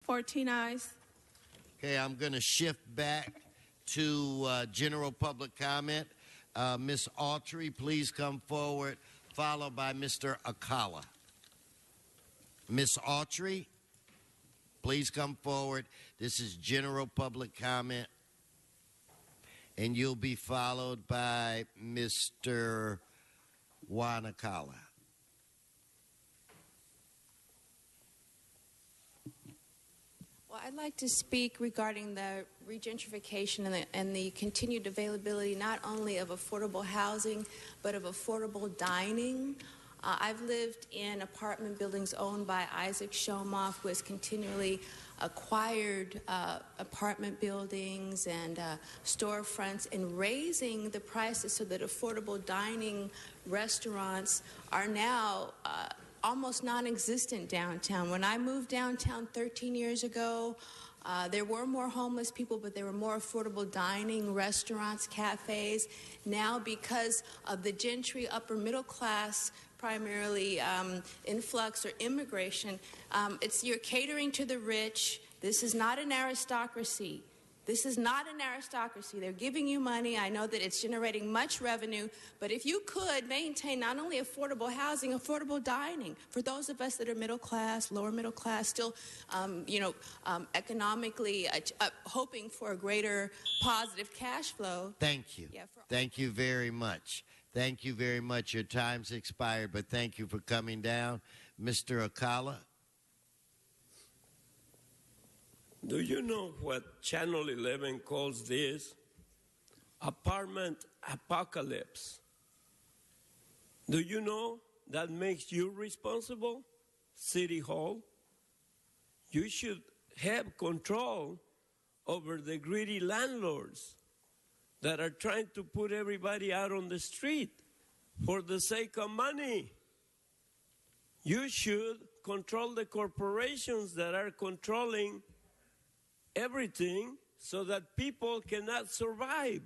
14 eyes. Okay, I'm going to shift back to general public comment. Ms. Autry, please come forward, followed by Mr. Akala. Ms. Autry, please come forward. This is general public comment. And you'll be followed by Mr. Wanakala. Well, I'd like to speak regarding the regentrification and the continued availability not only of affordable housing, but of affordable dining. I've lived in apartment buildings owned by Isaac Shomoff, who has continually acquired apartment buildings and storefronts and raising the prices so that affordable dining restaurants are now almost non-existent downtown. When I moved downtown 13 years ago, there were more homeless people, but there were more affordable dining, restaurants, cafes. Now, because of the gentry, upper middle class, primarily influx or immigration, you're catering to the rich. This is not an aristocracy. This is not an aristocracy. They're giving you money. I know that it's generating much revenue, but if you could maintain not only affordable housing, affordable dining for those of us that are middle class, lower middle class, still, economically hoping for a greater positive cash flow. Thank you. Thank you very much. Thank you very much. Your time's expired, but thank you for coming down. Mr. Akala. Do you know what Channel 11 calls this? Apartment apocalypse. Do you know that makes you responsible? City Hall? You should have control over the greedy landlords that are trying to put everybody out on the street for the sake of money. You should control the corporations that are controlling everything so that people cannot survive.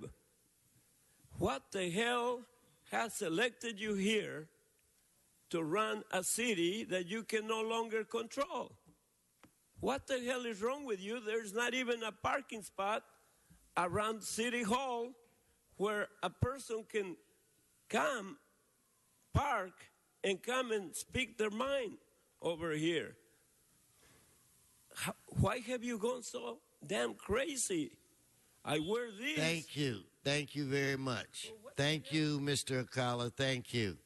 What the hell has elected you here to run a city that you can no longer control? What the hell is wrong with you? There's not even a parking spot around City Hall where a person can come, park, and come and speak their mind over here. Why have you gone so damn crazy? I wear this. Thank you. Thank you very much. Thank you, Mr. Akala. Thank you.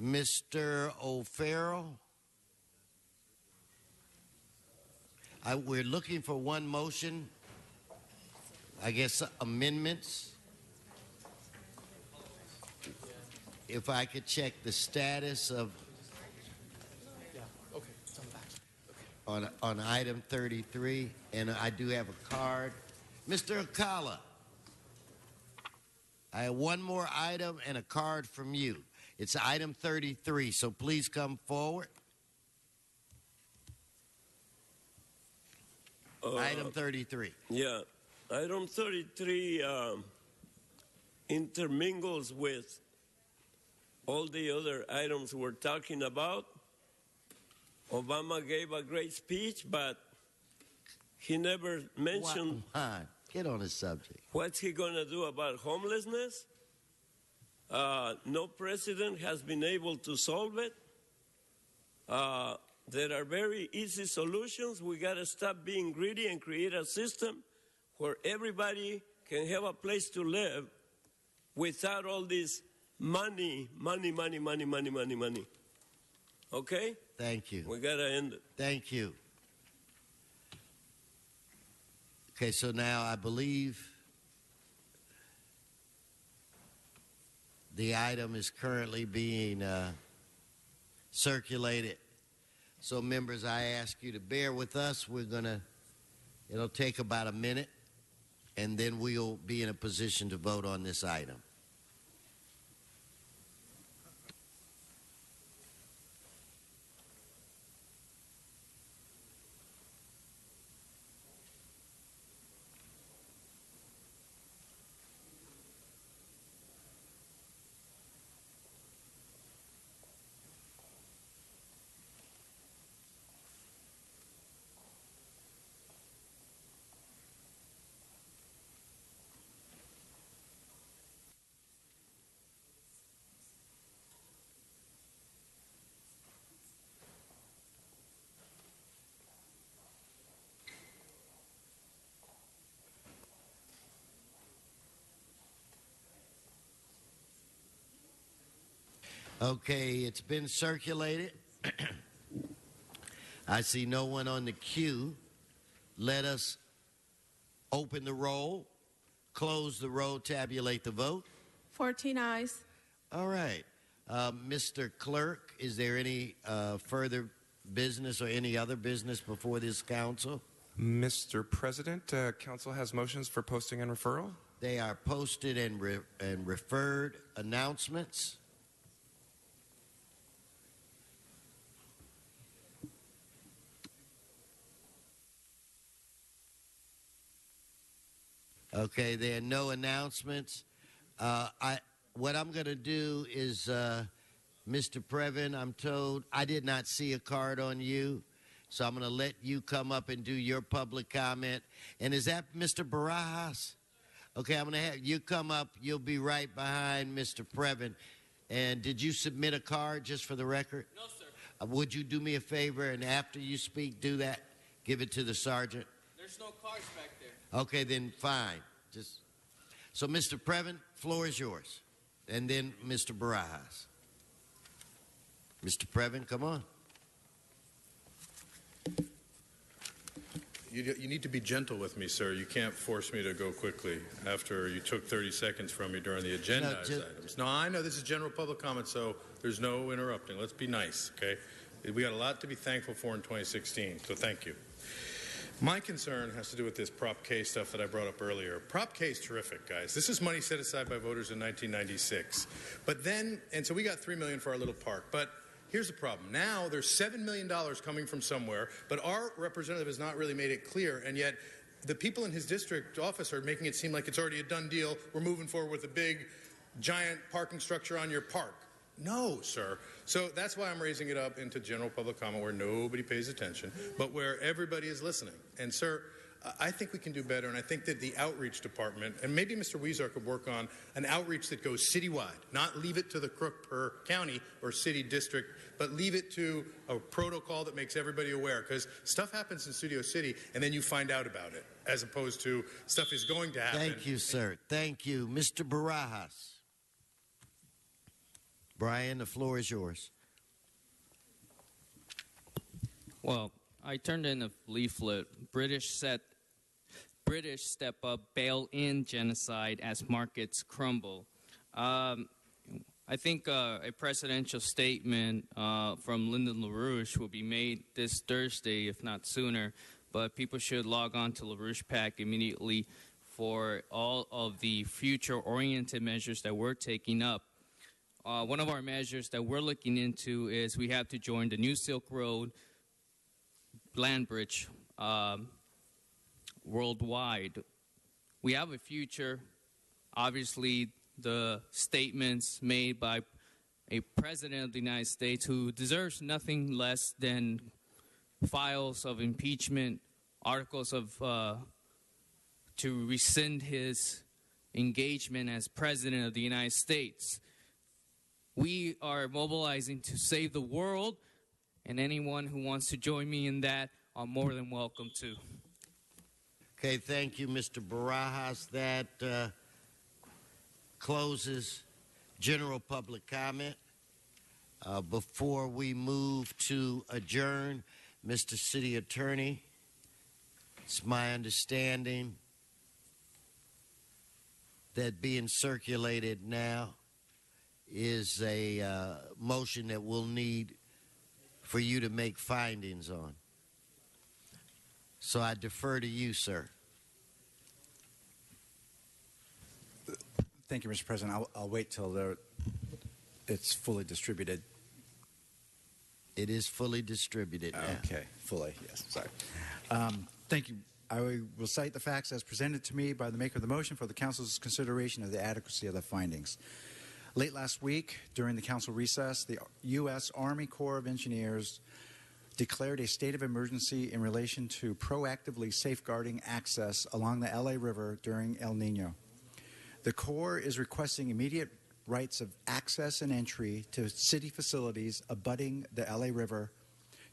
Mr. O'Farrell. We're looking for one motion. I guess amendments. If I could check the status of on item 33, and I do have a card. Mr. Akala, I have one more item and a card from you. It's item 33, so please come forward. Item 33. Yeah, item 33 intermingles with all the other items we're talking about. Obama gave a great speech, but he never mentioned get on the subject. What's he going to do about homelessness? No president has been able to solve it. There are very easy solutions. We got to stop being greedy and create a system where everybody can have a place to live without all this money. Okay? Thank you. We got to end it. Thank you. Okay, so now I believe the item is currently being circulated. So members, I ask you to bear with us. It'll take about a minute, and then we'll be in a position to vote on this item. Okay, it's been circulated. I see no one on the queue. Let us open the roll, close the roll, tabulate the vote. 14 eyes. All right. Mr. Clerk, is there any further business or any other business before this council? Mr. President, council has motions for posting and referral. They are posted and referred. Announcements. Okay, there are no announcements. What I'm going to do is, Mr. Previn, I'm told I did not see a card on you, so I'm going to let you come up and do your public comment. And is that Mr. Barajas? Okay, I'm going to have you come up. You'll be right behind Mr. Previn. And did you submit a card just for the record? No, sir. Would you do me a favor and after you speak, do that? Give it to the sergeant. There's no cards back there. Okay, then fine. So, Mr. Previn, floor is yours. And then Mr. Barajas. Mr. Previn, come on. You need to be gentle with me, sir. You can't force me to go quickly after you took 30 seconds from me during the agendized items. No, I know this is general public comment, so there's no interrupting. Let's be nice, okay? We got a lot to be thankful for in 2016, so thank you. My concern has to do with this Prop K stuff that I brought up earlier. Prop K is terrific, guys. This is money set aside by voters in 1996. But then, and so we got $3 million for our little park. But here's the problem. Now there's $7 million coming from somewhere, but our representative has not really made it clear, and yet the people in his district office are making it seem like it's already a done deal. We're moving forward with a big, giant parking structure on your park. No, sir. So that's why I'm raising it up into general public comment where nobody pays attention, but where everybody is listening. And, sir, I think we can do better, and I think that the outreach department, and maybe Mr. Weezer could work on an outreach that goes citywide, not leave it to the crook per county or city district, but leave it to a protocol that makes everybody aware, because stuff happens in Studio City, and then you find out about it, as opposed to stuff is going to happen. Thank you, sir. Thank you. Mr. Barajas. Brian, the floor is yours. Well, I turned in a leaflet. British step up, bail in genocide as markets crumble. I think a presidential statement from Lyndon LaRouche will be made this Thursday, if not sooner. But people should log on to LaRouche PAC immediately for all of the future-oriented measures that we're taking up. One of our measures that we're looking into is we have to join the New Silk Road land bridge worldwide. We have a future. Obviously, the statements made by a president of the United States who deserves nothing less than files of impeachment, articles of to rescind his engagement as president of the United States. We are mobilizing to save the world, and anyone who wants to join me in that are more than welcome to. Okay, thank you, Mr. Barajas. That closes general public comment. Before we move to adjourn, Mr. City Attorney, it's my understanding that being circulated now is a motion that we'll need for you to make findings on. So I defer to you, sir. Thank you, Mr. President. I'll wait till it's fully distributed. It is fully distributed now. Okay, fully, yes, sorry. Thank you. I will cite the facts as presented to me by the maker of the motion for the Council's consideration of the adequacy of the findings. Late last week, during the Council recess, the U.S. Army Corps of Engineers declared a state of emergency in relation to proactively safeguarding access along the LA River during El Nino. The Corps is requesting immediate rights of access and entry to city facilities abutting the LA River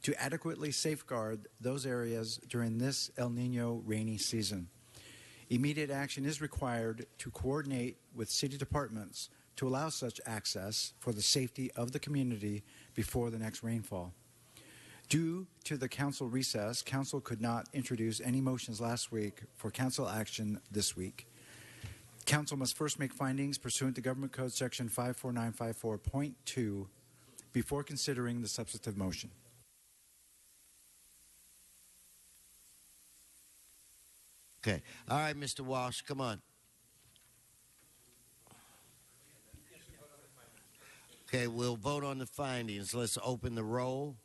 to adequately safeguard those areas during this El Nino rainy season. Immediate action is required to coordinate with city departments to allow such access for the safety of the community before the next rainfall. Due to the council recess, council could not introduce any motions last week for council action this week. Council must first make findings pursuant to Government Code Section 54954.2 before considering the substantive motion. Okay. All right, Mr. Walsh, come on. Okay, we'll vote on the findings. Let's open the roll,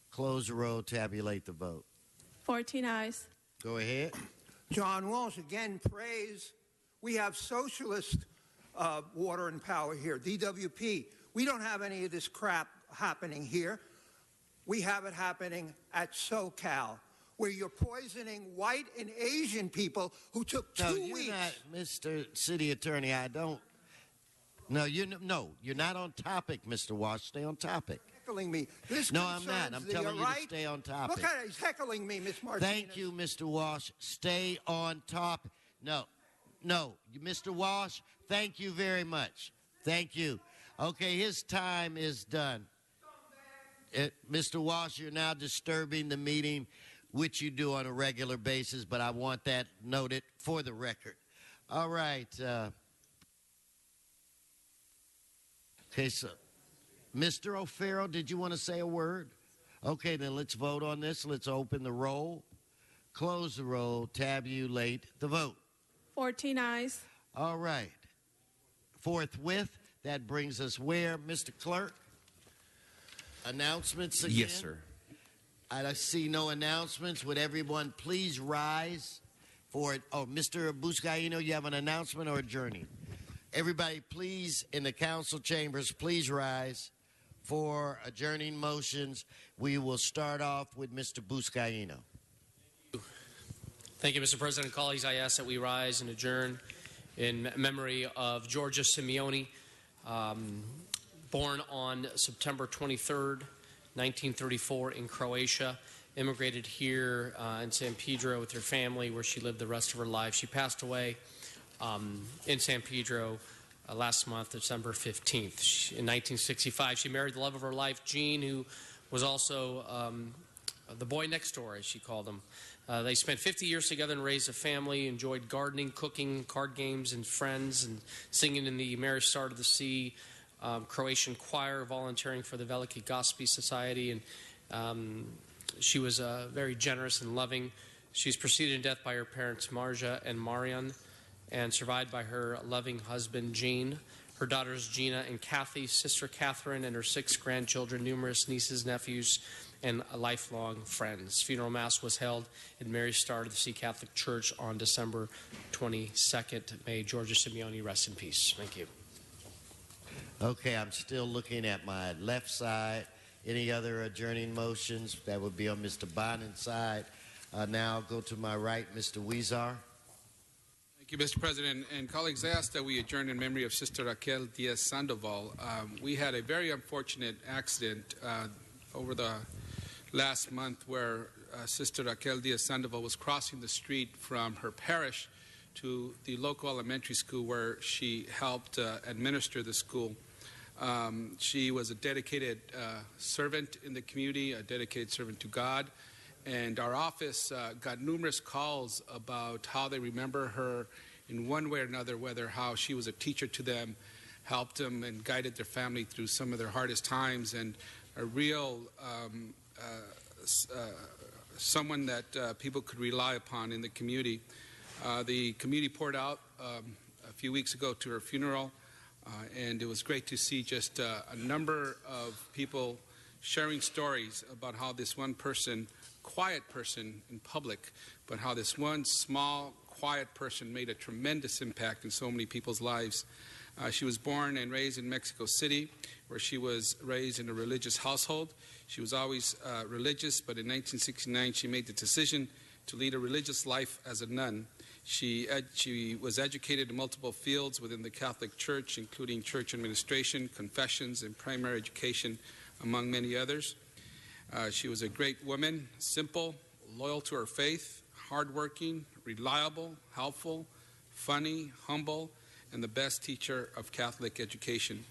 close the roll, tabulate the vote. 14 ayes. Go ahead. John Walsh, again, praise. We have socialist water and power here, DWP. We don't have any of this crap happening here. We have it happening at SoCal, where you're poisoning white and Asian people who took 2 weeks. Not, Mr. City Attorney, I don't. No, you're not on topic, Mr. Walsh. Stay on topip. Heckling me. This No, I'm not. I'm concerns telling you right. to stay on topic. Look at it. He's heckling me, Ms. Martinez. Thank you, Mr. Walsh. Stay on top. No, Mr. Walsh, thank you very much. Thank you. Okay, his time is done. Mr. Walsh, you're now disturbing the meeting, which you do on a regular basis, but I want that noted for the record. All right. Okay, so Mr. O'Farrell, did you want to say a word? Okay, then let's vote on this. Let's open the roll, close the roll, tabulate the vote. 14 ayes. All right. Forthwith, that brings us where, Mr. Clerk? Announcements again? Yes, sir. I see no announcements. Would everyone please rise for it? Oh, Mr. Buscaino, you have an announcement or adjourning? Everybody, please, in the council chambers, please rise for adjourning motions. We will start off with Mr. Buscaino. Thank you, Mr. President. Colleagues, I ask that we rise and adjourn in memory of Georgia Simeone, born on September 23rd, 1934 in Croatia, immigrated here in San Pedro with her family where she lived the rest of her life. She passed away in San Pedro last month, December 15th. In 1965, she married the love of her life, Gene, who was also the boy next door, as she called him. They spent 50 years together and raised a family, enjoyed gardening, cooking, card games, and friends, and singing in the Mary Start of the Sea Croatian choir, volunteering for the Veliki Gospi Society. And she was very generous and loving. She's preceded in death by her parents, Marja and Marian, and survived by her loving husband, Gene, her daughters, Gina and Kathy, sister Catherine, and her 6 grandchildren, numerous nieces, nephews, and lifelong friends. Funeral mass was held at Mary Start of the Sea Catholic Church on December 22nd. May Georgia Simeone rest in peace. Thank you. Okay, I'm still looking at my left side. Any other adjourning motions? That would be on Mr. Bonin's side. Now I'll go to my right, Mr. Huizar. Thank you, Mr. President. And colleagues, I ask that we adjourn in memory of Sister Raquel Diaz Sandoval. We had a very unfortunate accident over the last month where Sister Raquel Diaz Sandoval was crossing the street from her parish to the local elementary school where she helped administer the school. She was a dedicated servant in the community, a dedicated servant to God. And our office got numerous calls about how they remember her in one way or another, whether how she was a teacher to them, helped them and guided their family through some of their hardest times, and a real someone that people could rely upon in the community. The community poured out a few weeks ago to her funeral, and it was great to see just a number of people sharing stories about how this one person, quiet person in public, but how this one small, quiet person made a tremendous impact in so many people's lives. She was born and raised in Mexico City, where she was raised in a religious household. She was always religious, but in 1969 she made the decision to lead a religious life as a nun. She was educated in multiple fields within the Catholic Church, including church administration, confessions, and primary education, among many others. She was a great woman, simple, loyal to her faith, hardworking, reliable, helpful, funny, humble, and the best teacher of Catholic education.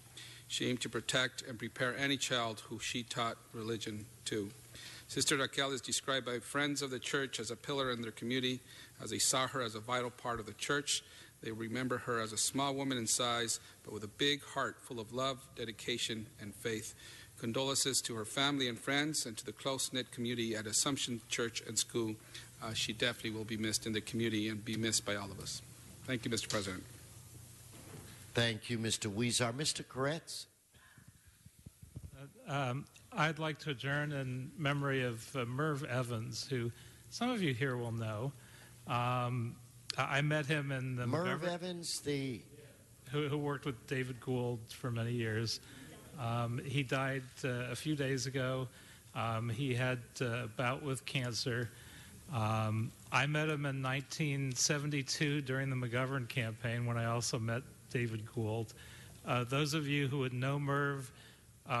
She aimed to protect and prepare any child who she taught religion to. Sister Raquel is described by friends of the church as a pillar in their community, as they saw her as a vital part of the church. They remember her as a small woman in size, but with a big heart full of love, dedication, and faith. Condolences to her family and friends and to the close-knit community at Assumption Church and School. She definitely will be missed in the community and be missed by all of us. Thank you, Mr. President. Thank you, Mr. Weezer. Mr. Koretz? I'd like to adjourn in memory of Merv Evans, who some of you here will know. I met him in the Merv Evans, who worked with David Gould for many years. He died a few days ago. He had a bout with cancer. I met him in 1972 during the McGovern campaign, when I also met David Gould. Those of you who would know Merv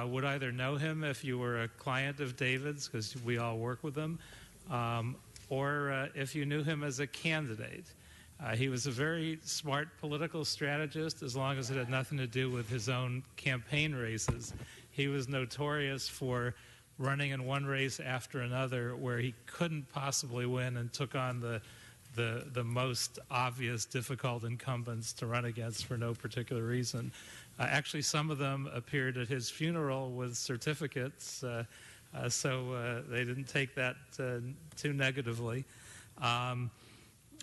would either know him if you were a client of David's, because we all work with him, or if you knew him as a candidate. He was a very smart political strategist, as long as it had nothing to do with his own campaign races. He was notorious for running in one race after another where he couldn't possibly win, and took on the most obvious, difficult incumbents to run against for no particular reason. Actually, some of them appeared at his funeral with certificates, so they didn't take that too negatively.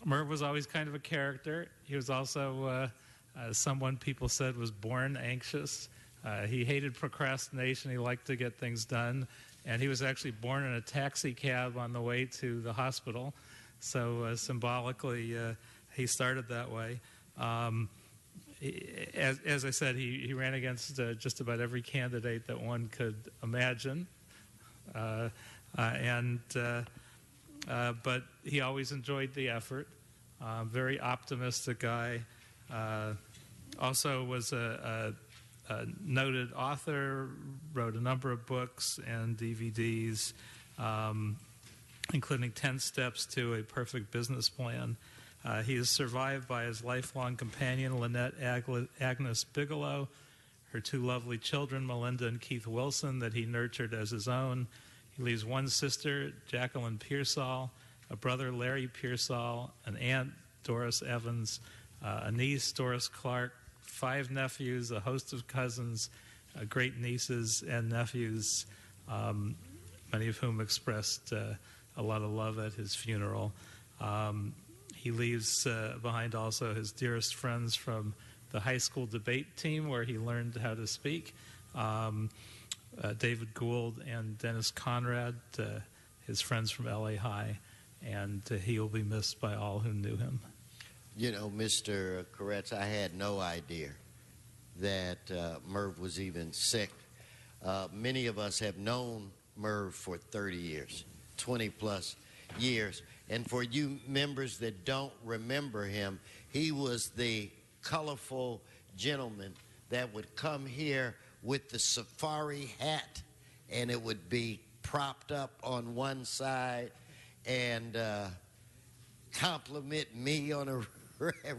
Merv was always kind of a character. He was also someone people said was born anxious. He hated procrastination. He liked to get things done. And he was actually born in a taxi cab on the way to the hospital. So symbolically, he started that way. As I said, he ran against just about every candidate that one could imagine. But he always enjoyed the effort. Very optimistic guy. Also was a noted author, wrote a number of books and DVDs, including 10 Steps to a Perfect Business Plan. He is survived by his lifelong companion, Lynette Agnes Bigelow, her two lovely children, Melinda and Keith Wilson, that he nurtured as his own. He leaves one sister, Jacqueline Pearsall, a brother, Larry Pearsall, an aunt, Doris Evans, a niece, Doris Clark, 5 nephews, a host of cousins, great nieces and nephews, many of whom expressed a lot of love at his funeral. He leaves behind also his dearest friends from the high school debate team, where he learned how to speak, David Gould and Dennis Conrad, his friends from LA High, and he will be missed by all who knew him. You know, Mr. Koretz, I had no idea that Merv was even sick. Many of us have known Merv for 30 years, 20-plus years. And for you members that don't remember him, he was the colorful gentleman that would come here with the safari hat, and it would be propped up on one side and compliment me on a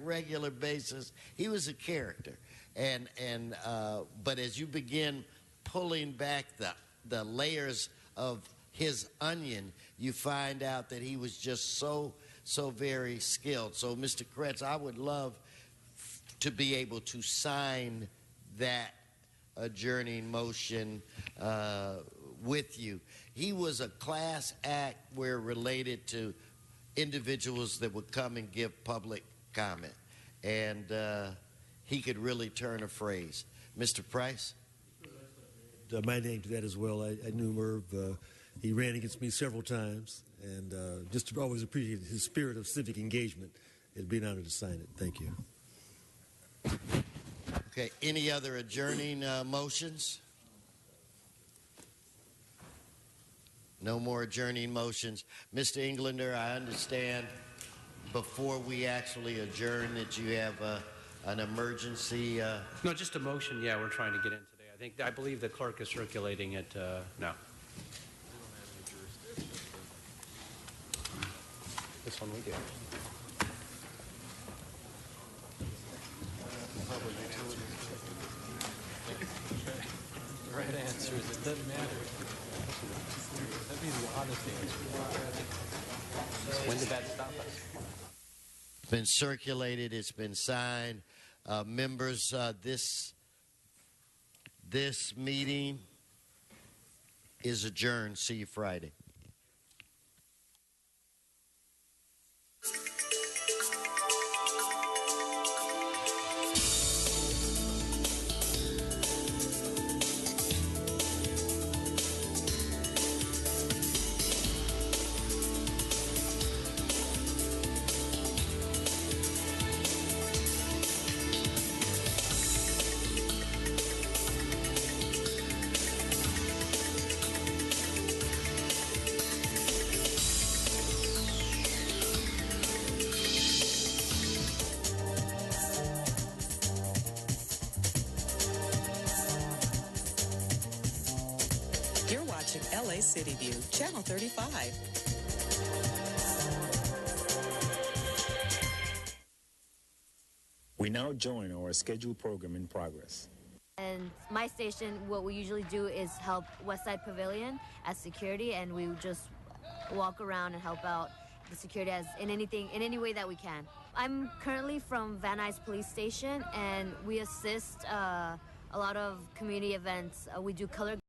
regular basis. He was a character. But as you begin pulling back the layers of his onion, you find out that he was just so very skilled. So, Mr. Koretz, I would love to be able to sign that adjourning motion with you. He was a class act where related to individuals that would come and give public comment. And he could really turn a phrase. Mr. Price? My name to that as well. I knew Merv. He ran against me several times, and just always appreciated his spirit of civic engagement. It'd be an honor to sign it. Thank you. Okay, any other adjourning motions? No more adjourning motions. Mr. Englander, I understand before we actually adjourn that you have an emergency. No, just a motion. Yeah, we're trying to get in today. I believe the clerk is circulating it now. This one we do. The right answer is it doesn't matter. That'd be the honest answer. When did that stop us? It's been circulated. It's been signed. Members, this meeting is adjourned. See you Friday. You're watching LA City View, Channel 35. We now join our scheduled program in progress. And my station, what we usually do is help Westside Pavilion as security, and we just walk around and help out the security as in any way that we can. I'm currently from Van Nuys Police Station, and we assist a lot of community events. We do color